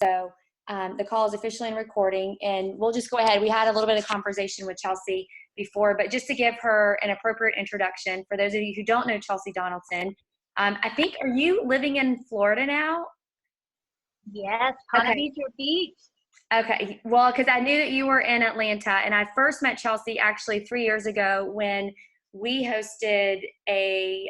So the call is officially in recording, and we'll just go ahead. We had a little bit of conversation with Chelsea before, but just to give her an appropriate introduction, for those of you who don't know Chelsea Donaldson, I think, are you living in Florida now? Yes, Ponte Beach. Okay, well, because I knew that you were in Atlanta, and I first met Chelsea actually 3 years ago when we hosted a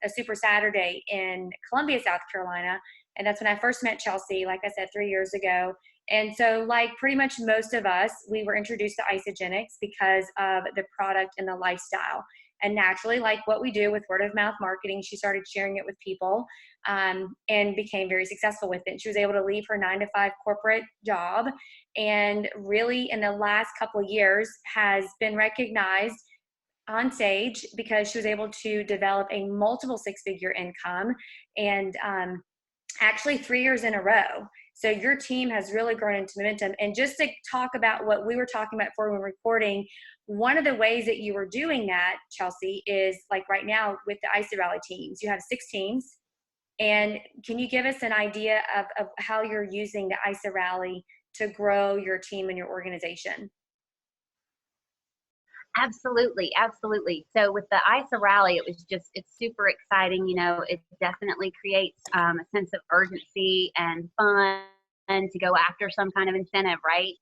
Super Saturday in Columbia, South Carolina, and that's when I first met Chelsea, like I said, 3 years ago. And so, like pretty much most of us, we were introduced to Isogenics because of the product and the lifestyle. And naturally, like what we do with word of mouth marketing, she started sharing it with people and became very successful with it. She was able to leave her 9-to-5 corporate job, and really in the last couple of years has been recognized on stage because she was able to develop a multiple six-figure income, and actually 3 years in a row. So your team has really grown into momentum. And just to talk about what we were talking about before we were recording, one of the ways that you were doing that, Chelsea, is like right now with the ISA Rally teams, you have 6 teams. And can you give us an idea of how you're using the ISA Rally to grow your team and your organization? Absolutely, absolutely. So with the ISA Rally, it's super exciting. You know, it definitely creates a sense of urgency and fun to go after some kind of incentive, right?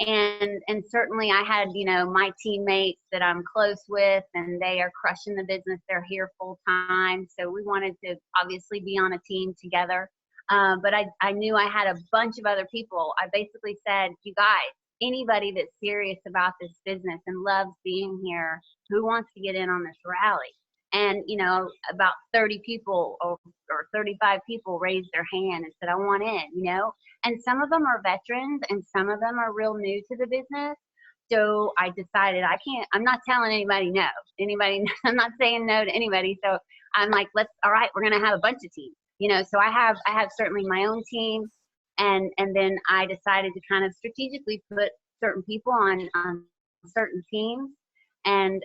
And certainly I had, you know, my teammates that I'm close with, and they are crushing the business. They're here full time. So we wanted to obviously be on a team together. But I knew I had a bunch of other people. I basically said, you guys, anybody that's serious about this business and loves being here, who wants to get in on this rally? And, you know, about 30 people or 35 people raised their hand and said, I want in, you know. And some of them are veterans and some of them are real new to the business. So I decided I'm not telling anybody no. I'm not saying no to anybody. So I'm like, all right, we're going to have a bunch of teams, you know. So I have certainly my own team. And then I decided to kind of strategically put certain people on certain teams. And,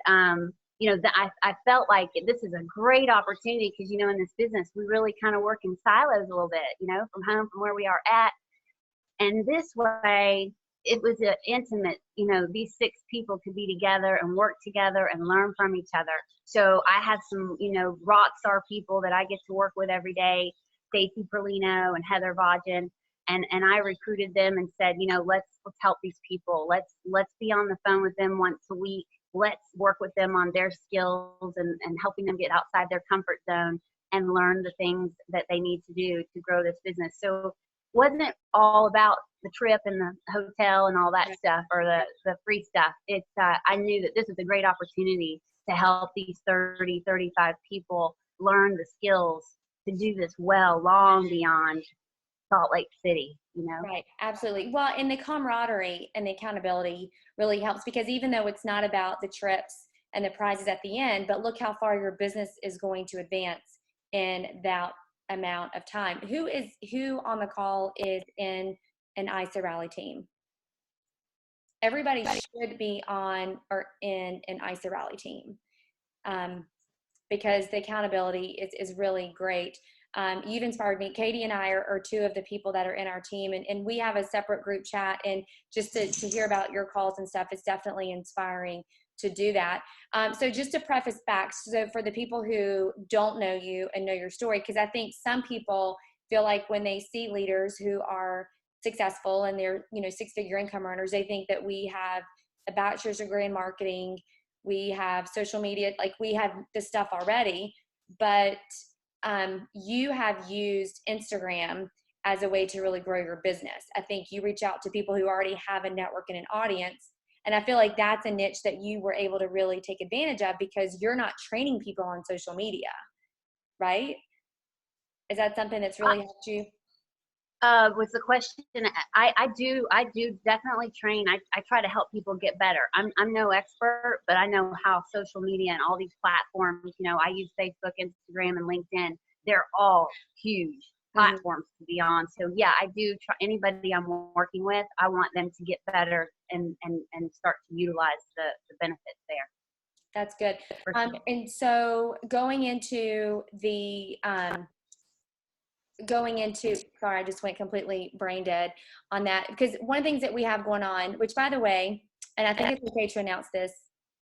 you know, I felt like this is a great opportunity because, you know, in this business, we really kind of work in silos a little bit, you know, from home, from where we are at. And this way, it was an intimate, you know, these 6 people could be together and work together and learn from each other. So I have some, you know, rock star people that I get to work with every day, Stacey Perlino and Heather Vaughan. And I recruited them and said, you know, let's help these people. Let's be on the phone with them once a week. Let's work with them on their skills and helping them get outside their comfort zone and learn the things that they need to do to grow this business. So wasn't it all about the trip and the hotel and all that stuff, or the free stuff? It's I knew that this was a great opportunity to help these 30, 35 people learn the skills to do this well, long beyond Salt Lake City, you know? Right, absolutely. Well, and the camaraderie and the accountability really helps, because even though it's not about the trips and the prizes at the end, but look how far your business is going to advance in that amount of time. Who on the call is in an ISA Rally team? Everybody should be on or in an ISA Rally team, because the accountability is really great. You've inspired me. Katie and I are 2 of the people that are in our team, and we have a separate group chat, and just to hear about your calls and stuff, it's definitely inspiring to do that. So just to preface back, so for the people who don't know you and know your story, because I think some people feel like when they see leaders who are successful and they're, you know, 6-figure income earners, they think that we have a bachelor's degree in marketing, we have social media, like we have this stuff already, but you have used Instagram as a way to really grow your business. I think you reach out to people who already have a network and an audience. And I feel like that's a niche that you were able to really take advantage of, because you're not training people on social media, right? Is that something that's really helped you? Was the question? I do definitely train. I try to help people get better. I'm no expert, but I know how social media and all these platforms, you know, I use Facebook, Instagram, and LinkedIn. They're all huge platforms to be on. So yeah, I do try. Anybody I'm working with, I want them to get better and start to utilize the benefits there. That's good. And so going into the going into, sorry, I just went completely brain dead on that, because one of the things that we have going on, which by the way, and I think it's okay to announce this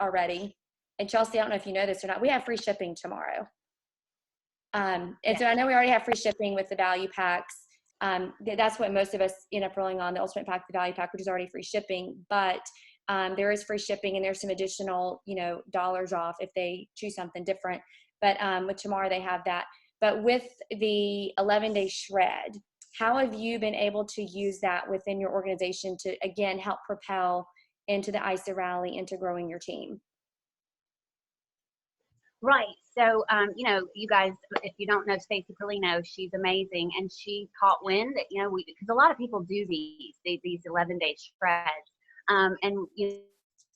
already, and Chelsea, I don't know if you know this or not, we have free shipping tomorrow. And so I know we already have free shipping with the value packs. That's what most of us end up rolling on, the ultimate pack, the value pack, which is already free shipping, but there is free shipping, and there's some additional, dollars off if they choose something different. But with tomorrow they have that. But with the 11-day shred, how have you been able to use that within your organization to, again, help propel into the ISA rally, into growing your team? Right. So, you guys, if you don't know Stacey Perlino, she's amazing. And she caught wind that, because a lot of people do these 11-day shreds. And,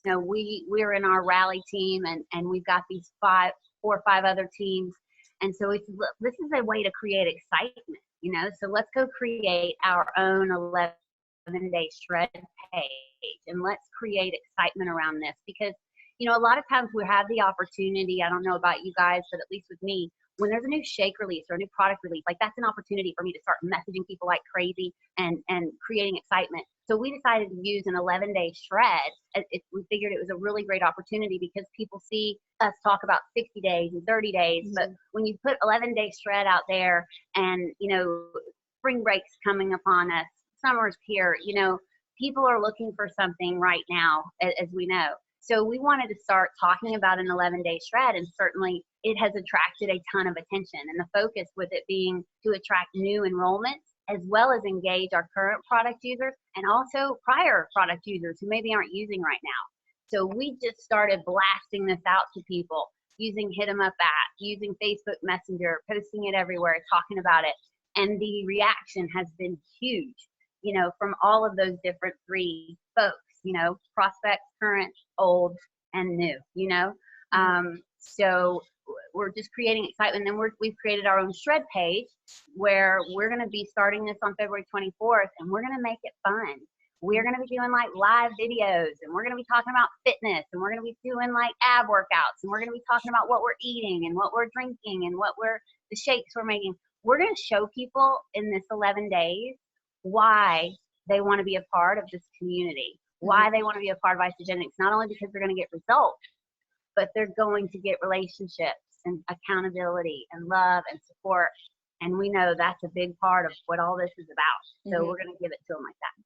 we're in our rally team, and we've got these 4 or 5 other teams. And so this is a way to create excitement, so let's go create our own 11-day shred page, and let's create excitement around this, because a lot of times we have the opportunity, I don't know about you guys, but at least with me, when there's a new shake release or a new product release, like that's an opportunity for me to start messaging people like crazy and creating excitement. So we decided to use an 11-day shred. We figured it was a really great opportunity because people see us talk about 60 days and 30 days, but when you put 11-day shred out there and, spring break's coming upon us, summer's here, people are looking for something right now, as we know. So we wanted to start talking about an 11-day shred, and certainly it has attracted a ton of attention. And the focus with it being to attract new enrollments, as well as engage our current product users and also prior product users who maybe aren't using right now. So we just started blasting this out to people using Hit 'em Up app, using Facebook Messenger, posting it everywhere, talking about it. And the reaction has been huge, from all of those different 3 folks. Prospects, current, old, and new, So we're just creating excitement. And we've created our own shred page where we're going to be starting this on February 24th, and we're going to make it fun. We're going to be doing like live videos, and we're going to be talking about fitness, and we're going to be doing like ab workouts, and we're going to be talking about what we're eating and what we're drinking and the shakes we're making. We're going to show people in this 11 days why they want to be a part of this community, why they want to be a part of Isogenics, not only because they're going to get results, but they're going to get relationships and accountability and love and support. And we know that's a big part of what all this is about. So we're going to give it to them like that.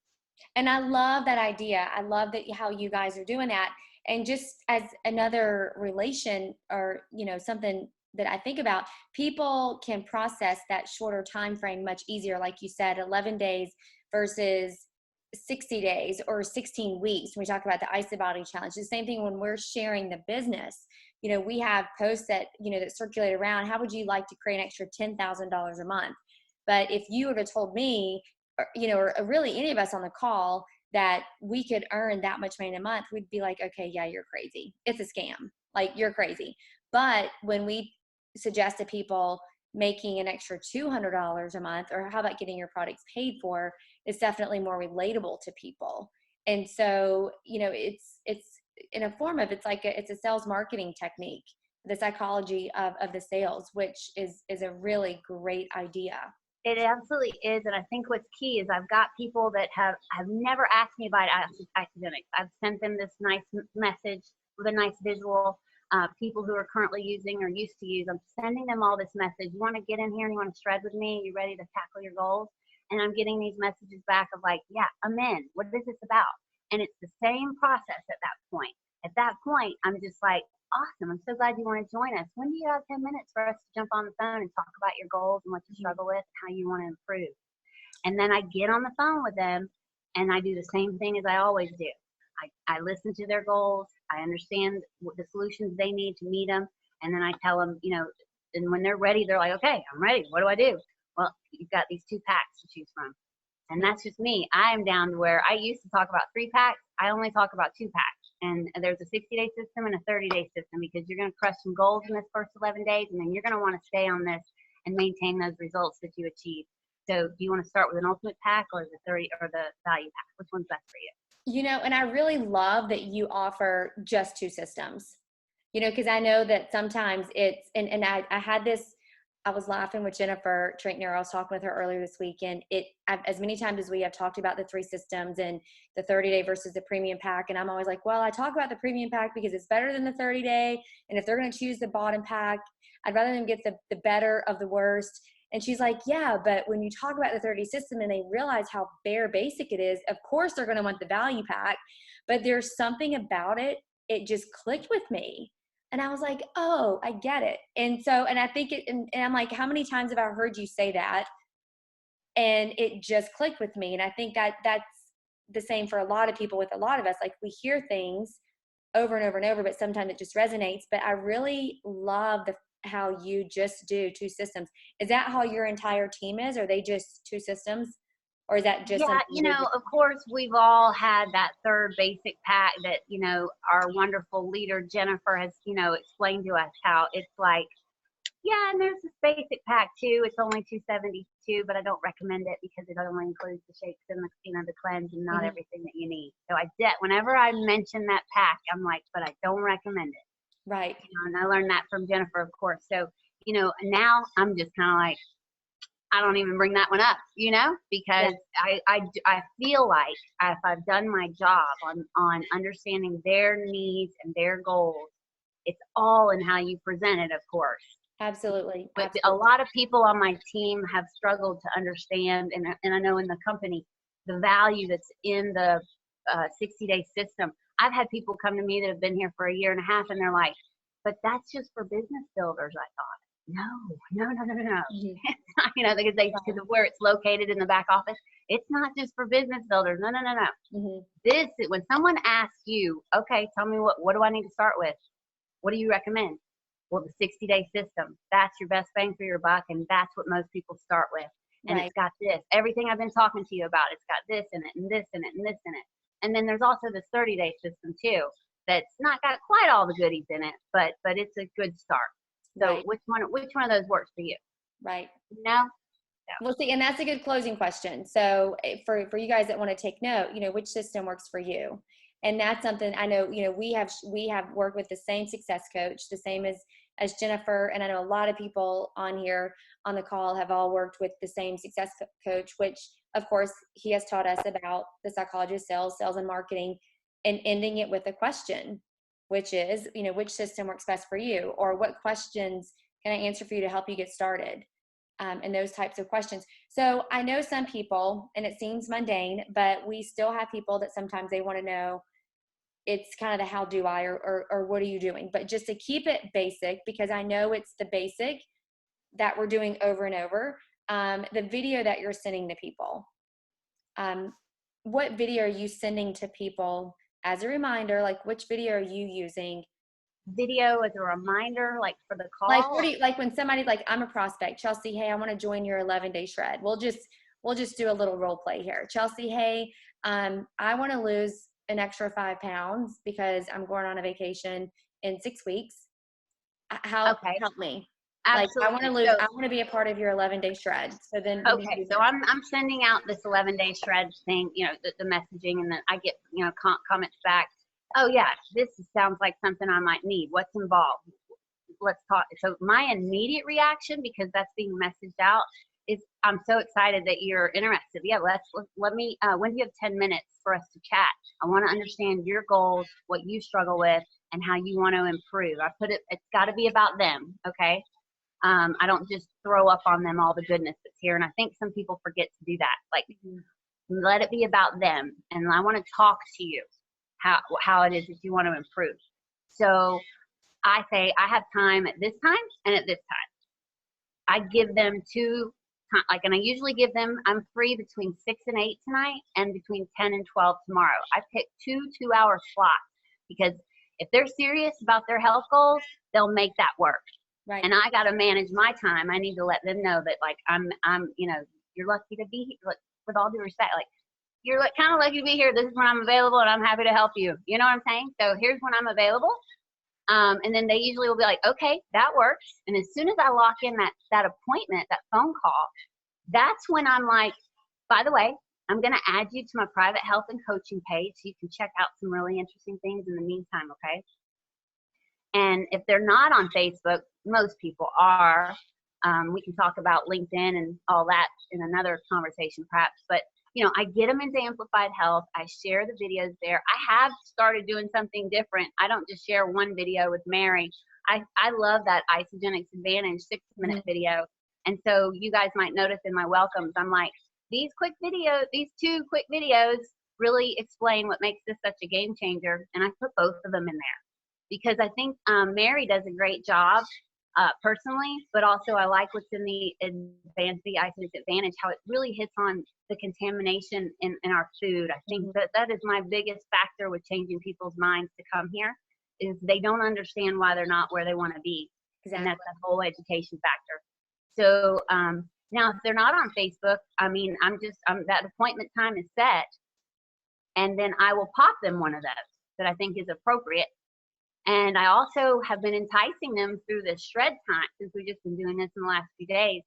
And I love that idea. I love that how you guys are doing that. And just as another relation, or, something that I think about, people can process that shorter time frame much easier. Like you said, 11 days versus 60 days or 16 weeks. When we talk about the ISA Body Challenge, the same thing when we're sharing the business. We have posts that, that circulate around. How would you like to create an extra $10,000 a month? But if you would have told me, or really any of us on the call, that we could earn that much money in a month, we'd be like, okay, yeah, you're crazy. It's a scam. Like, you're crazy. But when we suggest to people making an extra $200 a month, or how about getting your products paid for, it's definitely more relatable to people. And so, it's in a form of, it's a sales marketing technique, the psychology of the sales, which is a really great idea. It absolutely is. And I think what's key is I've got people that have never asked me about Isogenics. I've sent them this nice message with a nice visual. People who are currently using or used to use, I'm sending them all this message. You want to get in here and you want to shred with me? You ready to tackle your goals? And I'm getting these messages back of like, yeah, I'm in. What is this about? And it's the same process at that point. At that point, I'm just like, awesome. I'm so glad you want to join us. When do you have 10 minutes for us to jump on the phone and talk about your goals and what you struggle with, and how you want to improve? And then I get on the phone with them and I do the same thing as I always do. I listen to their goals. I understand what the solutions they need to meet them. And then I tell them, and when they're ready, they're like, okay, I'm ready. What do I do? Well, you've got these 2 packs to choose from. And that's just me. I am down to where I used to talk about 3 packs. I only talk about 2 packs. And there's a 60-day system and a 30-day system, because you're going to crush some goals in this first 11 days, and then you're going to want to stay on this and maintain those results that you achieve. So do you want to start with an ultimate pack or the 30 or the value pack? Which one's best for you? And I really love that you offer just 2 systems, because I know that sometimes it's, and I had this I was laughing with Jennifer Trinkner. I was talking with her earlier this week, and as many times as we have talked about the 3 systems and the 30-day versus the premium pack, and I'm always like, well, I talk about the premium pack because it's better than the 30-day, and if they're going to choose the bottom pack, I'd rather them get the better of the worst. And she's like, yeah, but when you talk about the 30 system and they realize how bare basic it is, of course they're going to want the value pack, but there's something about it, it just clicked with me. And I was like, oh, I get it. And so, and I think and I'm like, how many times have I heard you say that? And it just clicked with me. And I think that's the same for a lot of people with a lot of us. Like, we hear things over and over and over, but sometimes it just resonates. But I really love how you just do 2 systems. Is that how your entire team is? Are they just 2 systems? Or is that just Yeah, of course, we've all had that 3rd basic pack that, our wonderful leader, Jennifer, has, explained to us how it's like, yeah, and there's this basic pack too. It's only $272, but I don't recommend it because it only includes the shakes and the cleanse and not everything that you need. So whenever I mention that pack, I'm like, but I don't recommend it. Right. And I learned that from Jennifer, of course. So, now I'm just kind of like, I don't even bring that one up, because I feel like if I've done my job on understanding their needs and their goals, it's all in how you present it, of course. Absolutely. But a lot of people on my team have struggled to understand, and I know in the company, the value that's in the 60-day system. I've had people come to me that have been here for a year and a half, and they're like, but that's just for business builders, I thought. No. Because of where it's located in the back office. It's not just for business builders. No. This, when someone asks you, okay, tell me what do I need to start with? What do you recommend? Well, the 60-day system. That's your best bang for your buck, and that's what most people start with. And It's got this. Everything I've been talking to you about, it's got this in it, and this in it, and this in it. And then there's also this 30-day system too. That's not got quite all the goodies in it, but it's a good start. So which one of those works for you? Right. No. Well, see, and that's a good closing question. So for you guys that want to take note, which system works for you? And that's something I know, we have worked with the same success coach, the same as Jennifer. And I know a lot of people on here on the call have all worked with the same success coach, which of course he has taught us about the psychology of sales and marketing, and ending it with a question, which is, which system works best for you? Or what questions can I answer for you to help you get started? And those types of questions. So I know some people, and it seems mundane, but we still have people that sometimes they want to know, it's kind of the how do I, or what are you doing? But just to keep it basic, because I know it's the basic that we're doing over and over, the video that you're sending to people. What video are you sending to people as a reminder? Like, which video are you using? Video as a reminder, like for the call? Like when somebody, like, I'm a prospect, Chelsea, hey, I want to join your 11-day shred. We'll just do a little role play here. Chelsea, hey, I want to lose an extra 5 pounds because I'm going on a vacation in 6 weeks. Help me. Absolutely. Like, I want to be a part of your 11-day shred. So then, okay. So I'm sending out this 11-day shred thing, the messaging, and then I get, comments back. Oh yeah, this sounds like something I might need. What's involved? Let's talk. So my immediate reaction, because that's being messaged out, is I'm so excited that you're interested. Yeah, let me, when do you have 10 minutes for us to chat? I want to understand your goals, what you struggle with, and how you want to improve. It's got to be about them. Okay. I don't just throw up on them all the goodness that's here. And I think some people forget to do that. Like, let it be about them. And I want to talk to you how it is that you want to improve. So I say, I have time at this time and at this time. I give them and I usually give them, I'm free between 6 and 8 tonight and between 10 and 12 tomorrow. I pick 2 2-hour slots because if they're serious about their health goals, they'll make that work. Right. And I got to manage my time. I need to let them know that, like, I'm, you're lucky to be here. Like, with all due respect, like, you're kind of lucky to be here. This is when I'm available, and I'm happy to help you. You know what I'm saying? So here's when I'm available. And then they usually will be like, okay, that works. And as soon as I lock in that appointment, that phone call, that's when I'm like, by the way, I'm going to add you to my private health and coaching page so you can check out some really interesting things in the meantime, okay? And if they're not on Facebook, most people are, We can talk about LinkedIn and all that in another conversation perhaps, but I get them into Amplified Health. I share the videos there. I have started doing something different. I don't just share one video with Mary. I love that Isogenics Advantage 6-minute video. And so you guys might notice in my welcomes, I'm like, these 2 quick videos really explain what makes this such a game changer. And I put both of them in there because I think Mary does a great job personally, but also I like what's in the Isogenics Advantage, how it really hits on the contamination in our food. I think that is my biggest factor with changing people's minds to come here, is they don't understand why they're not where they want to be. Exactly. And that's the whole education factor. So now if they're not on Facebook, I mean, that appointment time is set, and then I will pop them one of those that I think is appropriate. And I also have been enticing them through this shred time, since we've just been doing this in the last few days.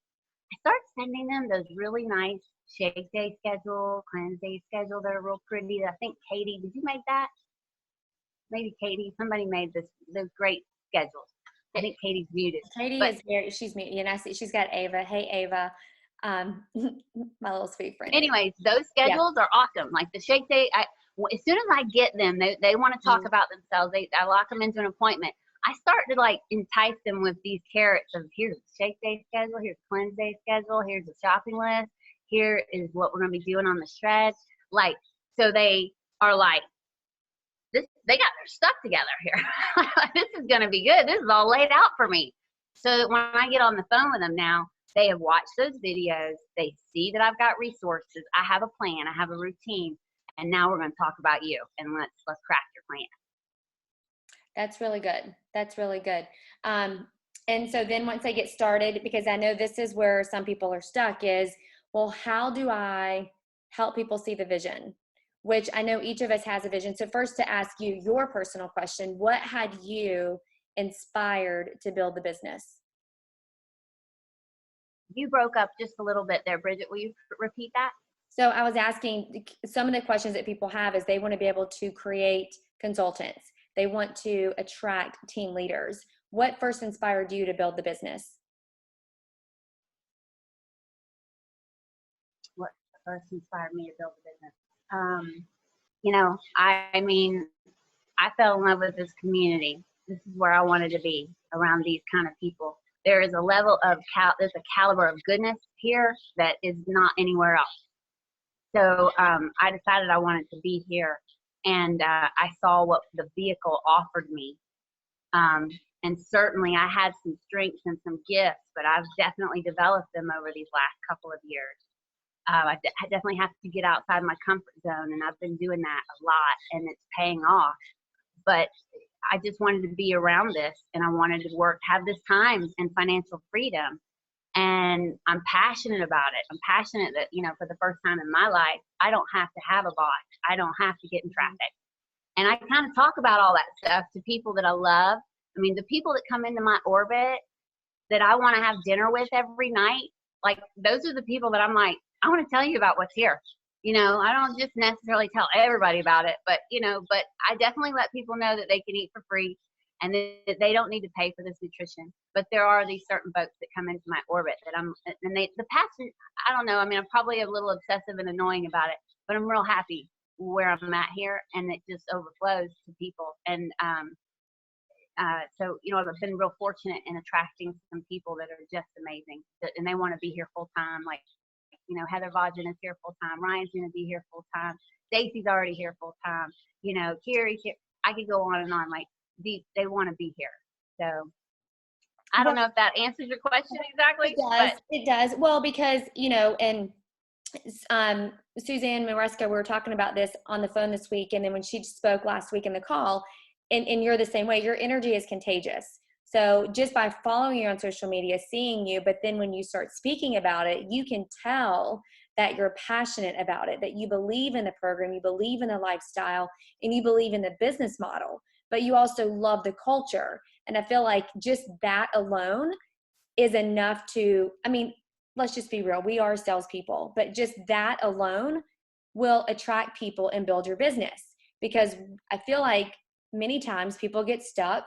I start sending them those really nice shake day schedule, cleanse day schedule that are real pretty. I think Katie, did you make that? Maybe Katie, somebody made those great schedules. I think Katie's muted. Katie is here. She's muted. And I see she's got Ava. Hey, Ava. My little sweet friend. Anyways, those schedules are awesome. Like the shake day, as soon as I get them, they want to talk about themselves. I lock them into an appointment. I start to like entice them with these carrots of, here's the shake day schedule, here's the cleanse day schedule, here's the shopping list, here is what we're going to be doing on the shred. Like, so they are like, they got their stuff together here. This is going to be good. This is all laid out for me. So that when I get on the phone with them now, they have watched those videos. They see that I've got resources. I have a plan. I have a routine. And now we're going to talk about you, and let's craft your plan. That's really good. That's really good. And so then once they get started, because I know this is where some people are stuck, is, well, how do I help people see the vision? Which I know each of us has a vision. So first, to ask you your personal question, what had you inspired to build the business? You broke up just a little bit there, Bridget. Will you repeat that? So I was asking, some of the questions that people have is they want to be able to create consultants. They want to attract team leaders. What first inspired you to build the business? What first inspired me to build the business? I mean, I fell in love with this community. This is where I wanted to be, around these kind of people. There is a level of, there's a caliber of goodness here that is not anywhere else. So I decided I wanted to be here, and I saw what the vehicle offered me. And certainly I had some strengths and some gifts, but I've definitely developed them over these last couple of years. I definitely have to get outside my comfort zone, and I've been doing that a lot, and it's paying off. But I just wanted to be around this, and I wanted to have this time and financial freedom. And I'm passionate about it. I'm passionate that, for the first time in my life, I don't have to have a boss. I don't have to get in traffic. And I kind of talk about all that stuff to people that I love. I mean, the people that come into my orbit that I want to have dinner with every night, like, those are the people that I'm like, I want to tell you about what's here. I don't just necessarily tell everybody about it, but I definitely let people know that they can eat for free and that they don't need to pay for this nutrition. But there are these certain folks that come into my orbit that the passion, I don't know, I mean, I'm probably a little obsessive and annoying about it, but I'm real happy where I'm at here, and it just overflows to people. And so, I've been real fortunate in attracting some people that are just amazing, and they want to be here full time. Like, Heather Vaughan is here full time. Ryan's going to be here full time. Stacy's already here full time. Carrie's here. I could go on and on. Like, they want to be here. So I don't know if that answers your question exactly. It does. Well, because, and Suzanne Maresca, we were talking about this on the phone this week. And then when she spoke last week in the call, and you're the same way, your energy is contagious. So just by following you on social media, seeing you, but then when you start speaking about it, you can tell that you're passionate about it, that you believe in the program, you believe in the lifestyle, and you believe in the business model, but you also love the culture. And I feel like just that alone is enough to, I mean, let's just be real. We are salespeople, but just that alone will attract people and build your business. Because I feel like many times people get stuck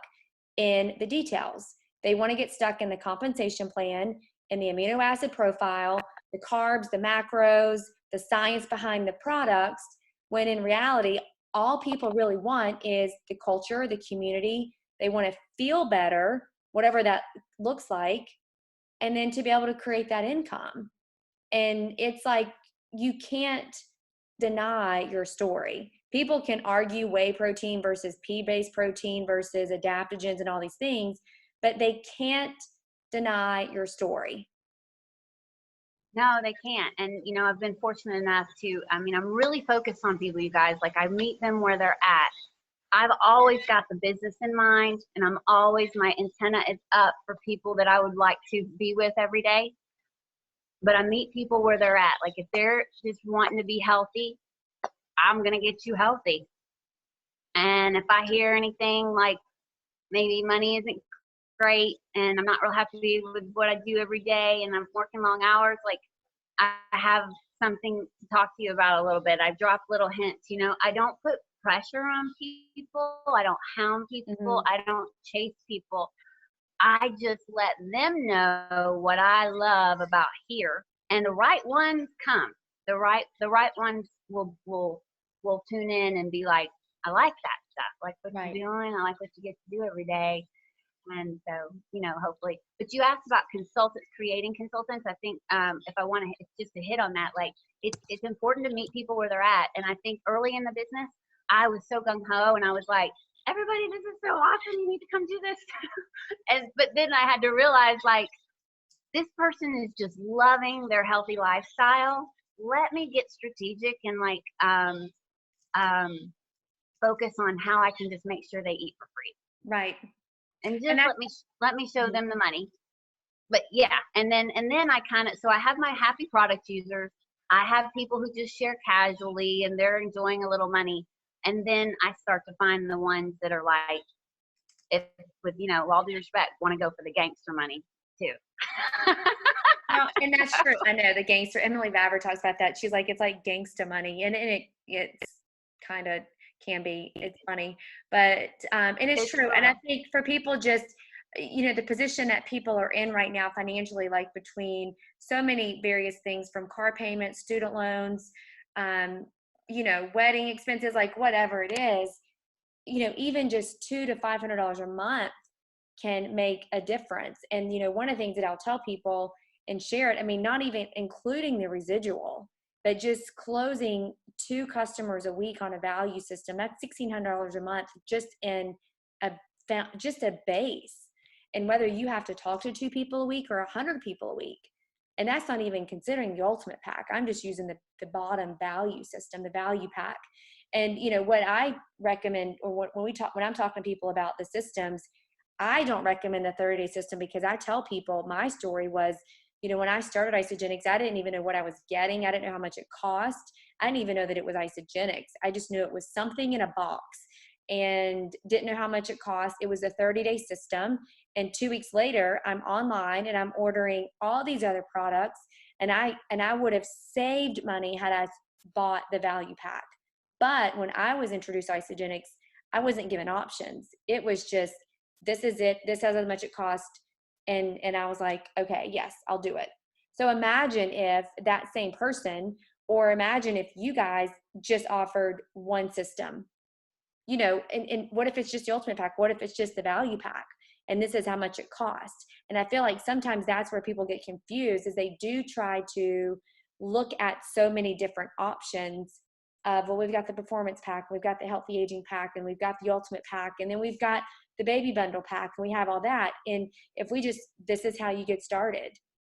in the details. They want to get stuck in the compensation plan and the amino acid profile, the carbs, the macros, the science behind the products, when in reality, all people really want is the culture, the community. They want to feel better, whatever that looks like, and then to be able to create that income. And it's like, you can't deny your story. People can argue whey protein versus pea-based protein versus adaptogens and all these things, but they can't deny your story. No, they can't. And, you know, I've been fortunate enough to, I mean, I'm really focused on people, you guys. Like, I meet them where they're at. I've always got the business in mind, and I'm always, my antenna is up for people that I would like to be with every day. But I meet people where they're at. Like, if they're just wanting to be healthy, I'm going to get you healthy. And if I hear anything like maybe money isn't great and I'm not real happy with what I do every day and I'm working long hours, like, I have something to talk to you about a little bit. I drop little hints, you know. I don't put pressure on people. I don't hound people. Mm-hmm. I don't chase people. I just let them know what I love about here, and the right ones come. The right ones will tune in and be like, I like that stuff. I like what Right. you're doing. I like what you get to do every day. And so, you know, hopefully. But you asked about consultants, creating consultants. I think if I want to, just to hit on that, like, it's important to meet people where they're at. And I think early in the business, I was so gung ho, and I was like, everybody, this is so awesome. You need to come do this. But then I had to realize, like, this person is just loving their healthy lifestyle. Let me get strategic and like focus on how I can just make sure they eat for free. Right. And just And let me show them the money. But yeah, and then I kind of, so I have my happy product users. I have people who just share casually and they're enjoying a little money. And then I start to find the ones that are like, if, with, you know, all due respect, want to go for the gangster money too. No, and that's true. I know the gangster. Emily Vavra talks about that. She's like, it's like gangsta money, and it's kind of can be. It's funny, but and it's true. And I think for people, just, you know, the position that people are in right now financially, like between so many various things, from car payments, student loans, you know, wedding expenses, like whatever it is, you know, even just $200 to $500 a month can make a difference. And, you know, one of the things that I'll tell people and share it, I mean, not even including the residual, but just closing 2 customers a week on a value system, that's $1,600 a month just in just a base. And whether you have to talk to 2 people a week or 100 people a week, and that's not even considering the ultimate pack. I'm just using the bottom value system, the value pack. And, you know, what I recommend, or when I'm talking to people about the systems, I don't recommend the 30-day system, because I tell people my story was, you know, when I started Isogenics, I didn't even know what I was getting. I didn't know how much it cost. I didn't even know that it was Isogenics. I just knew it was something in a box and didn't know how much it cost. It was a 30-day system. And 2 weeks later, I'm online and I'm ordering all these other products. And I would have saved money had I bought the value pack. But when I was introduced to Isogenics, I wasn't given options. It was just, this is it. This has how much it cost. And I was like, okay, yes, I'll do it. So imagine if that same person, or imagine if you guys just offered one system, you know, and what if it's just the ultimate pack? What if it's just the value pack? And this is how much it costs. And I feel like sometimes that's where people get confused, is they do try to look at so many different options of, well, we've got the performance pack, we've got the healthy aging pack, and we've got the ultimate pack, and then we've got the baby bundle pack, and we have all that. And if we just, this is how you get started.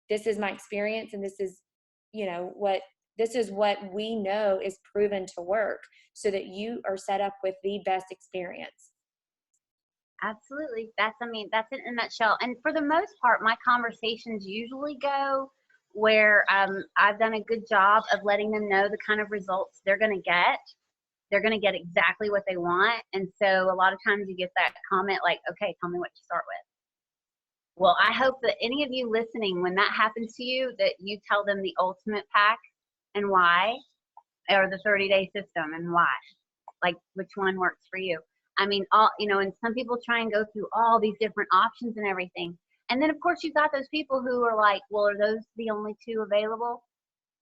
This is my experience, and this is, you know, this is what we know is proven to work, so that you are set up with the best experience. Absolutely. That's it in a nutshell. And for the most part, my conversations usually go where I've done a good job of letting them know the kind of results they're going to get. They're going to get exactly what they want. And so a lot of times you get that comment like, okay, tell me what to start with. Well, I hope that any of you listening, when that happens to you, that you tell them the ultimate pack and why, or the 30-day system and why, like which one works for you. I mean, all, you know, and some people try and go through all these different options and everything. And then of course you've got those people who are like, well, are those the only two available?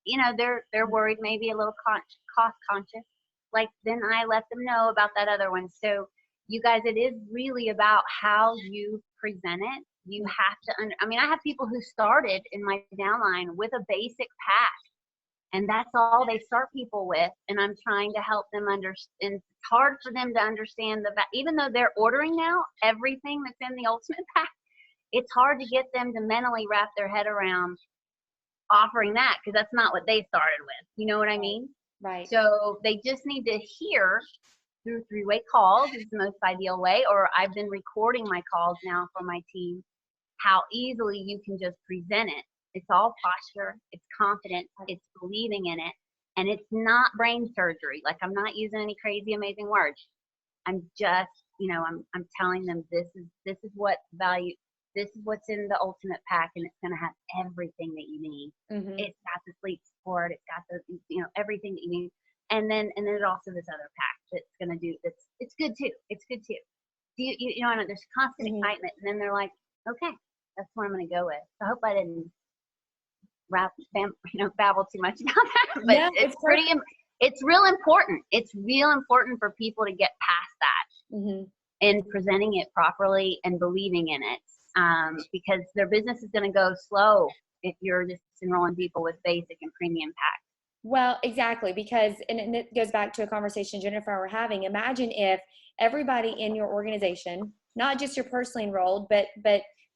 You know, they're worried, maybe a little cost conscious. Like, then I let them know about that other one. So you guys, it is really about how you present it. You have to, I mean, I have people who started in my downline with a basic pack, and that's all they start people with. And I'm trying to help them understand. It's hard for them to understand even though they're ordering now everything that's in the ultimate pack, it's hard to get them to mentally wrap their head around offering that, because that's not what they started with. You know what I mean? Right. So they just need to hear through three-way calls is the most ideal way, or I've been recording my calls now for my team, how easily you can just present it. It's all posture, it's confidence, it's believing in it, and it's not brain surgery. Like, I'm not using any crazy amazing words. I'm just, you know, I'm telling them this is what value, this is what's in the ultimate pack, and it's going to have everything that you need. It's got the sleep support, it's got the, you know, everything that you need. And then it also this other pack that's going to do, it's good too. It's good too. You know, there's constant excitement, and then they're like, okay, that's what I'm going to go with. So I hope I didn't babble too much about that, but yeah, it's real important. It's real important for people to get past that and presenting it properly and believing in it, because their business is going to go slow if you're just enrolling people with basic and premium packs. Well, exactly, because, and it goes back to a conversation Jennifer and I were having. Imagine if everybody in your organization, not just your personally enrolled, but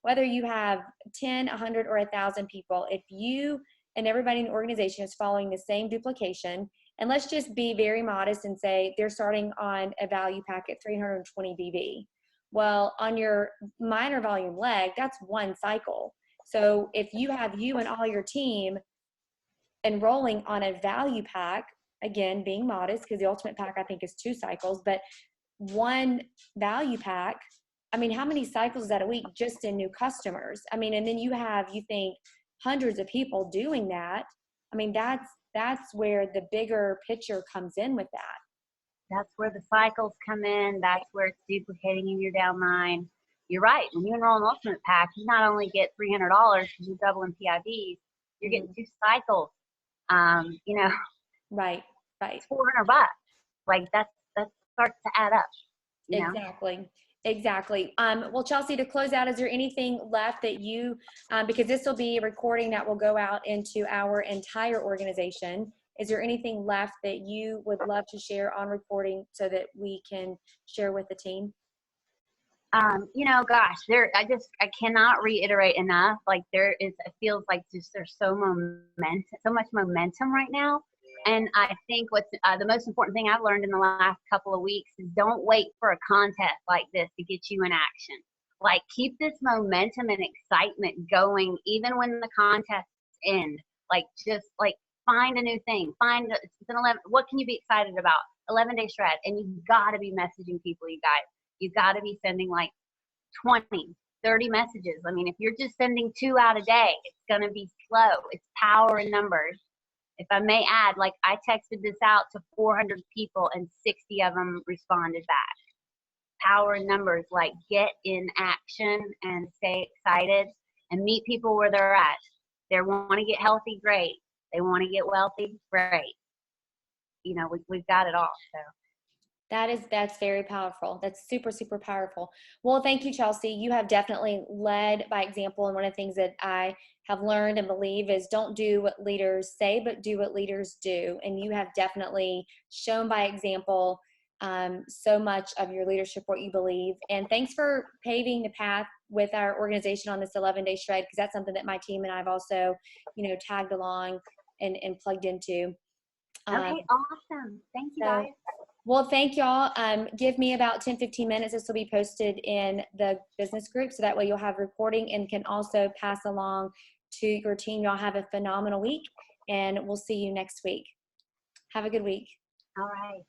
whether you have 10, 100, or 1,000 people, if you and everybody in the organization is following the same duplication, and let's just be very modest and say they're starting on a value pack at 320 BV. Well, on your minor volume leg, that's one cycle. So if you have you and all your team enrolling on a value pack, again, being modest, because the ultimate pack I think is 2 cycles, but one value pack, I mean, how many cycles is that a week just in new customers? I mean, and then you think hundreds of people doing that. I mean, that's where the bigger picture comes in with that. That's where the cycles come in. That's where it's duplicating in your downline. You're right. When you enroll in ultimate pack, you not only get $300 because you're doubling PIVs, you're getting 2 cycles. You know, right. It's $400. Like, that starts to add up. You know? Exactly. Well, Chelsea, to close out, is there anything left that you, because this will be a recording that will go out into our entire organization, is there anything left that you would love to share on recording so that we can share with the team? You know, gosh, I cannot reiterate enough. Like, it feels like there's so much momentum right now. And I think what's the most important thing I've learned in the last couple of weeks is don't wait for a contest like this to get you in action. Like, keep this momentum and excitement going even when the contests end. Like, just like find a new thing. It's an 11. What can you be excited about? 11-day shred, and you've got to be messaging people, you guys. You've got to be sending like 20, 30 messages. I mean, if you're just sending 2 out a day, it's going to be slow. It's power in numbers. If I may add, like, I texted this out to 400 people and 60 of them responded back. Power in numbers, like, get in action and stay excited and meet people where they're at. They want to get healthy, great. They want to get wealthy, great. You know, we've got it all, so. That's very powerful. That's super, super powerful. Well, thank you, Chelsea. You have definitely led by example. And one of the things that I have learned and believe is don't do what leaders say, but do what leaders do. And you have definitely shown by example so much of your leadership, what you believe. And thanks for paving the path with our organization on this 11-day shred, because that's something that my team and I've also, tagged along and plugged into. Okay, awesome. Thank you, guys. Well, thank y'all. Give me about 10, 15 minutes. This will be posted in the business group, so that way you'll have recording and can also pass along to your team. Y'all have a phenomenal week, and we'll see you next week. Have a good week. All right.